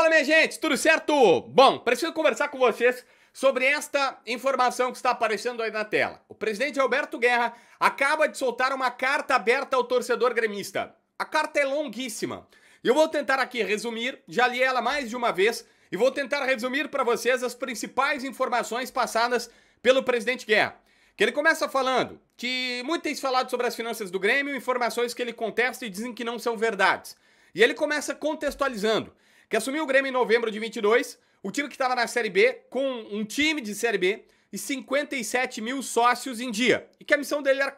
Fala, minha gente, tudo certo? Bom, preciso conversar com vocês sobre esta informação que está aparecendo aí na tela. O presidente Alberto Guerra acaba de soltar uma carta aberta ao torcedor gremista. A carta é longuíssima. E eu vou tentar aqui resumir, já li ela mais de uma vez, e vou tentar resumir para vocês as principais informações passadas pelo presidente Guerra. Que ele começa falando que muito tem se falado sobre as finanças do Grêmio, informações que ele contesta e dizem que não são verdades. E ele começa contextualizando que assumiu o Grêmio em novembro de 22, o time que estava na Série B, com um time de Série B e 57 mil sócios em dia. E que a missão dele era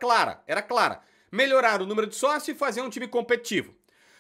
clara, melhorar o número de sócios e fazer um time competitivo.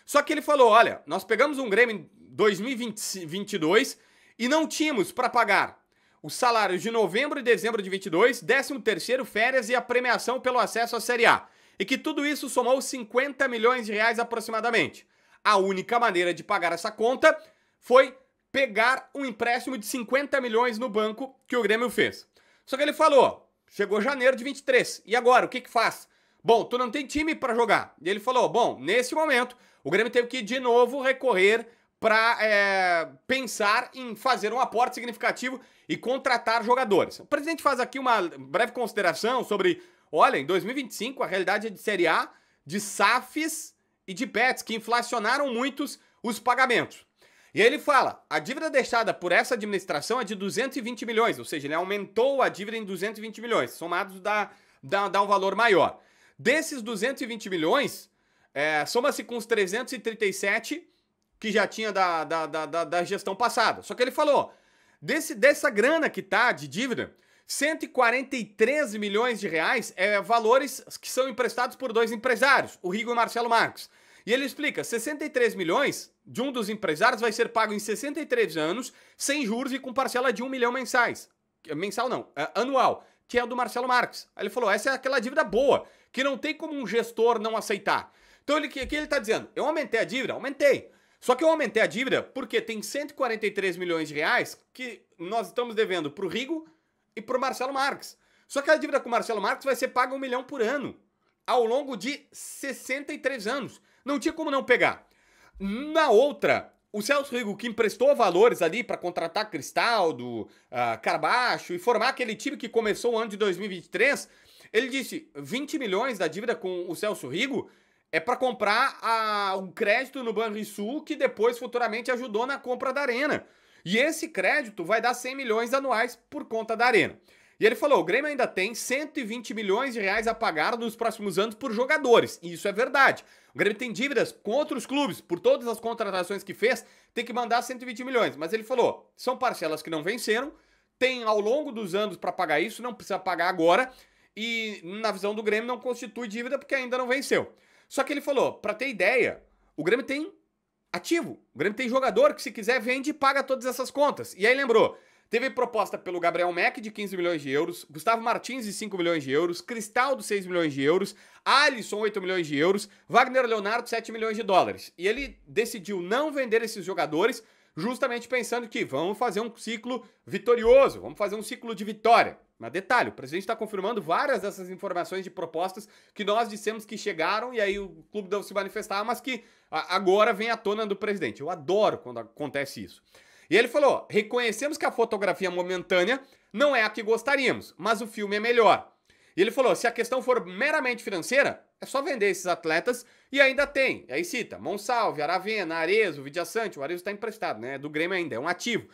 Só que ele falou, olha, nós pegamos um Grêmio em 2022 e não tínhamos para pagar os salários de novembro e dezembro de 22, 13º, férias e a premiação pelo acesso à Série A. E que tudo isso somou 50 milhões de reais aproximadamente. A única maneira de pagar essa conta foi pegar um empréstimo de 50 milhões no banco que o Grêmio fez. Só que ele falou, chegou janeiro de 23, e agora, o que faz? Bom, tu não tem time para jogar. E ele falou, bom, nesse momento, o Grêmio teve que de novo recorrer para pensar em fazer um aporte significativo e contratar jogadores. O presidente faz aqui uma breve consideração sobre, olha, em 2025 a realidade é de Série A, de SAFs e de bets que inflacionaram muitos os pagamentos. E aí ele fala, a dívida deixada por essa administração é de 220 milhões, ou seja, ele aumentou a dívida em 220 milhões, somados dá um valor maior. Desses 220 milhões, soma-se com os 337 que já tinha da gestão passada. Só que ele falou, dessa grana que tá de dívida, 143 milhões de reais valores que são emprestados por dois empresários, o Rigo e o Marcelo Marques. E ele explica, 63 milhões de um dos empresários vai ser pago em 63 anos, sem juros e com parcela de 1 milhão mensais. Mensal não, anual, que é o do Marcelo Marques. Aí ele falou, essa é aquela dívida boa, que não tem como um gestor não aceitar. Então o que ele está dizendo? Eu aumentei a dívida? Aumentei. Só que eu aumentei a dívida porque tem 143 milhões de reais que nós estamos devendo para o Rigo e para o Marcelo Marques. Só que a dívida com o Marcelo Marques vai ser paga 1 milhão por ano, ao longo de 63 anos. Não tinha como não pegar. Na outra, o Celso Rigo, que emprestou valores ali para contratar Cristaldo, Carbacho e formar aquele time que começou o ano de 2023, ele disse 20 milhões da dívida com o Celso Rigo é para comprar um crédito no Banrisul que depois futuramente ajudou na compra da Arena. E esse crédito vai dar 100 milhões anuais por conta da Arena. E ele falou, o Grêmio ainda tem 120 milhões de reais a pagar nos próximos anos por jogadores. E isso é verdade. O Grêmio tem dívidas com outros clubes, por todas as contratações que fez, tem que mandar 120 milhões. Mas ele falou, são parcelas que não venceram, tem ao longo dos anos para pagar isso, não precisa pagar agora. E na visão do Grêmio não constitui dívida porque ainda não venceu. Só que ele falou, para ter ideia, o Grêmio tem ativo. O Grêmio tem jogador que se quiser vende e paga todas essas contas. E aí lembrou, teve proposta pelo Gabriel Meck de 15 milhões de euros, Gustavo Martins de 5 milhões de euros, Cristaldo 6 milhões de euros, Alisson 8 milhões de euros, Wagner Leonardo 7 milhões de dólares. E ele decidiu não vender esses jogadores justamente pensando que vamos fazer um ciclo vitorioso, vamos fazer um ciclo de vitória. Mas detalhe, o presidente está confirmando várias dessas informações de propostas que nós dissemos que chegaram e aí o clube deve se manifestar, mas que agora vem à tona do presidente. Eu adoro quando acontece isso. E ele falou, reconhecemos que a fotografia momentânea não é a que gostaríamos, mas o filme é melhor. E ele falou, se a questão for meramente financeira, é só vender esses atletas e ainda tem. E aí cita, Monsalve, Aravena, Arezzo, Vidiaçante, o Arezzo está emprestado, né? É do Grêmio ainda, é um ativo.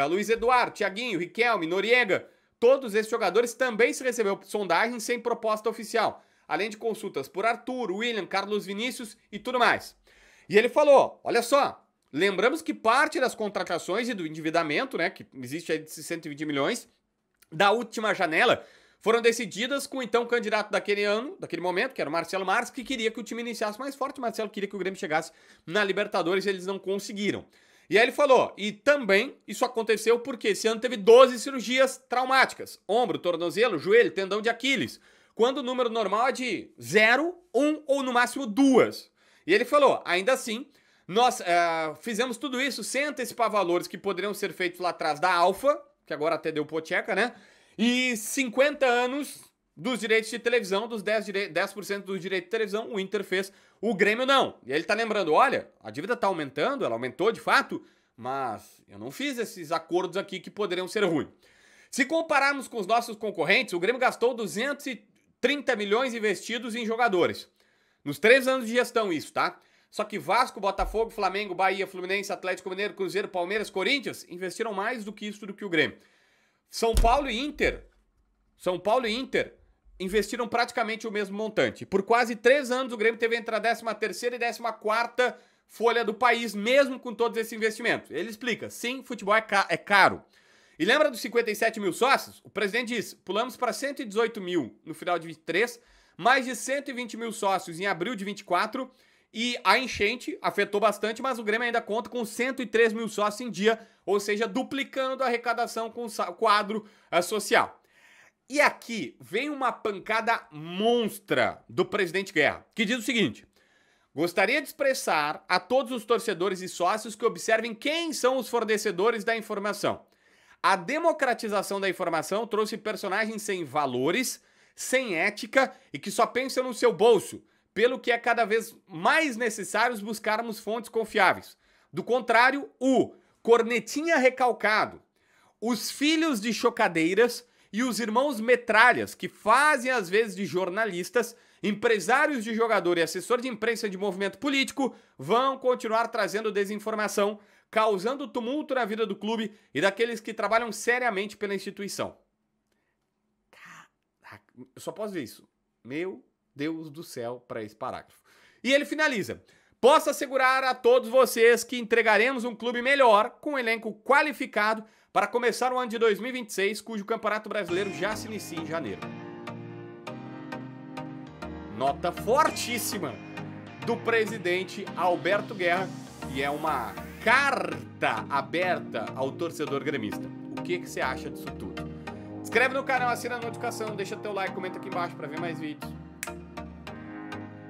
Luiz Eduardo, Thiaguinho, Riquelme, Noriega, todos esses jogadores também se recebeu sondagem sem proposta oficial. Além de consultas por Arthur, William, Carlos Vinícius e tudo mais. E ele falou, olha só, lembramos que parte das contratações e do endividamento, né, que existe aí de 120 milhões, da última janela, foram decididas com o então candidato daquele ano, daquele momento, que era o Marcelo Marques, que queria que o time iniciasse mais forte. O Marcelo queria que o Grêmio chegasse na Libertadores e eles não conseguiram. E aí ele falou, e também isso aconteceu porque esse ano teve 12 cirurgias traumáticas. Ombro, tornozelo, joelho, tendão de Aquiles. Quando o número normal é de 0, 1 ou no máximo 2. E ele falou, ainda assim, nós fizemos tudo isso sem antecipar valores que poderiam ser feitos lá atrás da Alfa, que agora até deu pocheca, né? E 50 anos dos direitos de televisão, dos 10% dos direitos de televisão, o Inter fez, o Grêmio não. E aí ele tá lembrando, olha, a dívida tá aumentando, ela aumentou de fato, mas eu não fiz esses acordos aqui que poderiam ser ruins. Se compararmos com os nossos concorrentes, o Grêmio gastou 230 milhões investidos em jogadores. Nos 3 anos de gestão isso, tá? Só que Vasco, Botafogo, Flamengo, Bahia, Fluminense, Atlético Mineiro, Cruzeiro, Palmeiras, Corinthians investiram mais do que isso do que o Grêmio. São Paulo e Inter investiram praticamente o mesmo montante. Por quase 3 anos o Grêmio teve entre a 13ª e 14ª folha do país, mesmo com todos esses investimentos. Ele explica, sim, futebol é caro. E lembra dos 57 mil sócios? O presidente diz, pulamos para 118 mil no final de 23, mais de 120 mil sócios em abril de 24, e a enchente afetou bastante, mas o Grêmio ainda conta com 103 mil sócios em dia, ou seja, duplicando a arrecadação com o quadro social. E aqui vem uma pancada monstra do presidente Guerra, que diz o seguinte: gostaria de expressar a todos os torcedores e sócios que observem quem são os fornecedores da informação. A democratização da informação trouxe personagens sem valores, sem ética e que só pensam no seu bolso, pelo que é cada vez mais necessário buscarmos fontes confiáveis. Do contrário, o cornetinha recalcado, os filhos de chocadeiras e os irmãos metralhas, que fazem às vezes de jornalistas, empresários de jogador e assessor de imprensa de movimento político, vão continuar trazendo desinformação, causando tumulto na vida do clube e daqueles que trabalham seriamente pela instituição. Caraca, eu só posso ver isso. Meu Deus do céu para esse parágrafo. E ele finaliza: posso assegurar a todos vocês que entregaremos um clube melhor, com um elenco qualificado, para começar o ano de 2026, cujo Campeonato Brasileiro já se inicia em janeiro. Nota fortíssima do presidente Alberto Guerra, e é uma carta aberta ao torcedor gremista. O que você acha disso tudo? Inscreve no canal, assina a notificação, deixa teu like, comenta aqui embaixo para ver mais vídeos.